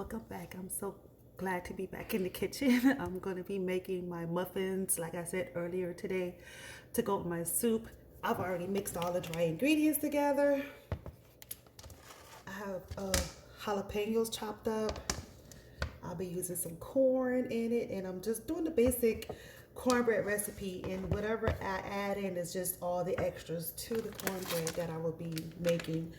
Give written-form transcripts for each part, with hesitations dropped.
welcome back. I'm so glad to be back in the kitchen. I'm going to be making my muffins, like I said earlier today, to go with my soup. I've already mixed all the dry ingredients together. I have jalapenos chopped up. I'll be using some corn in it, and I'm just doing the basic cornbread recipe, and whatever I add in is just all the extras to the cornbread that I will be making.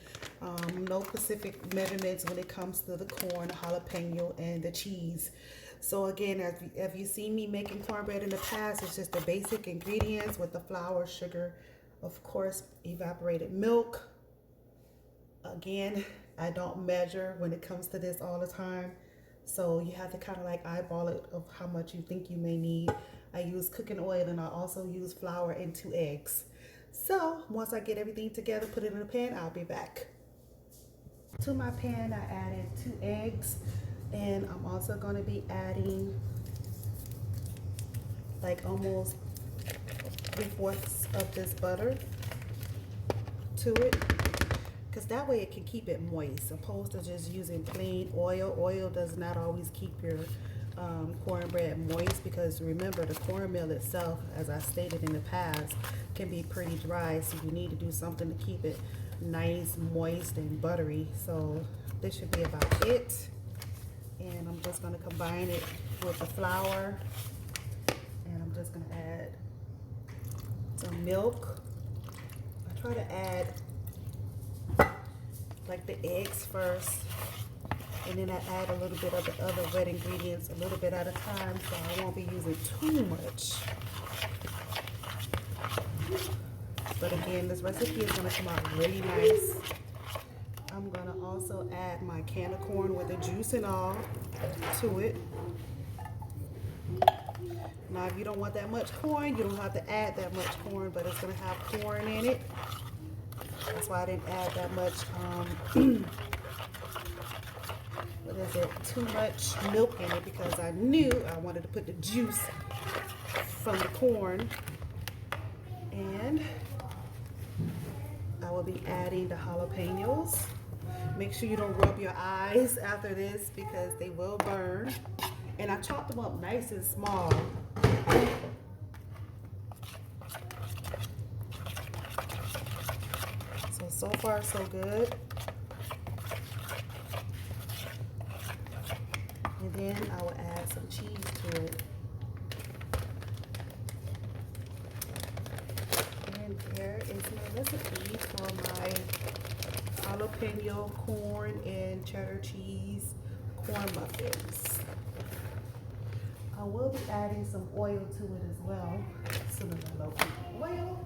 No specific measurements when it comes to the corn, the jalapeno, and the cheese. So again, if you've seen me making cornbread in the past, it's just the basic ingredients with the flour, sugar, of course, evaporated milk. Again, I don't measure when it comes to this all the time, so you have to kind of like eyeball it of how much you think you may need. I use cooking oil, and I also use flour and 2 eggs. So once I get everything together, put it in a pan, I'll be back. To my pan, I added 2 eggs, and I'm also going to be adding like almost 3/4 of this butter to it, because that way it can keep it moist, opposed to just using plain oil. Oil does not always keep your cornbread moist, because remember, the cornmeal itself, as I stated in the past, can be pretty dry, so you need to do something to keep it nice, moist, and buttery. So this should be about it, and I'm just going to combine it with the flour, and I'm just going to add some milk. I try to add like the eggs first, and then I add a little bit of the other wet ingredients a little bit at a time, so I won't be using too much. But again, this recipe is going to come out really nice. I'm going to also add my can of corn with the juice and all to it. Now, if you don't want that much corn, you don't have to add that much corn, but it's going to have corn in it. That's why I didn't add that much, what is it, too much milk in it, because I knew I wanted to put the juice from the corn. And I will be adding the jalapenos. Make sure you don't rub your eyes after this, because they will burn. And I chopped them up nice and small. So far so good. And then I will add some cheese to it. And there is my recipe for my jalapeno corn and cheddar cheese corn muffins. I will be adding some oil to it as well. Some of the local oil.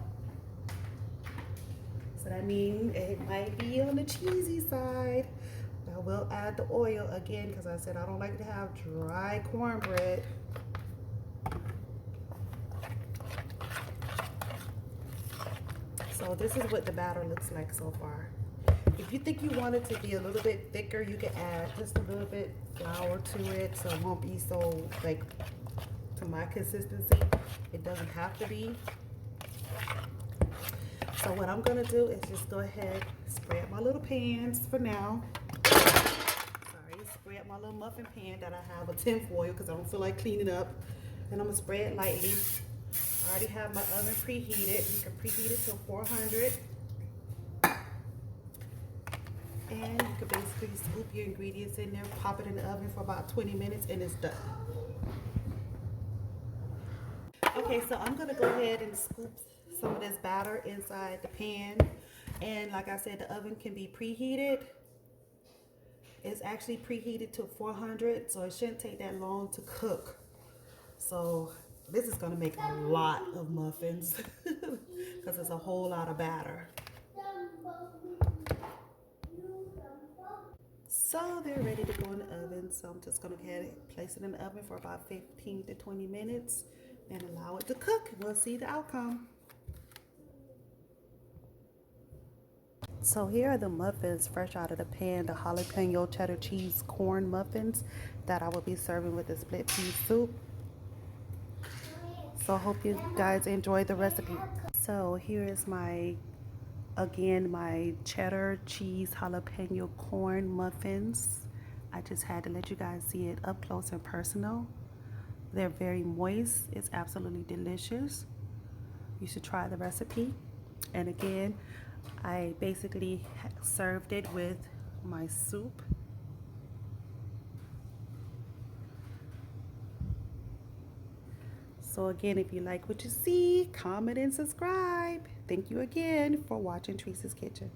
So that means it might be on the cheesy side. I will add the oil again, because I said I don't like to have dry cornbread. So this is what the batter looks like so far. If you think you want it to be a little bit thicker, you can add just a little bit flour to it, so it won't be so like to my consistency. It doesn't have to be. So what I'm gonna do is just go ahead, spread my little pans for now. Sorry, spread my little muffin pan that I have a tin foil, because I don't feel like cleaning up. And I'm gonna spread lightly. I already have my oven preheated. You can preheat it to 400. And you can basically scoop your ingredients in there, pop it in the oven for about 20 minutes, and it's done. Okay, so I'm gonna go ahead and scoop some of this batter inside the pan, and like I said, the oven can be preheated. It's actually preheated to 400, so it shouldn't take that long to cook. So this is going to make a lot of muffins because it's a whole lot of batter. So they're ready to go in the oven, so I'm just going to go ahead and place it in the oven for about 15 to 20 minutes and allow it to cook. We'll see the outcome. So here are the muffins fresh out of the pan, the jalapeno cheddar cheese corn muffins that I will be serving with the split pea soup. So I hope you guys enjoy the recipe. So here is my cheddar cheese jalapeno corn muffins I just had to let you guys see it up close and personal. They're very moist. It's absolutely delicious. You should try the recipe. And again, I basically served it with my soup. So again, if you like what you see, comment and subscribe. Thank you again for watching Teresa's Kitchen.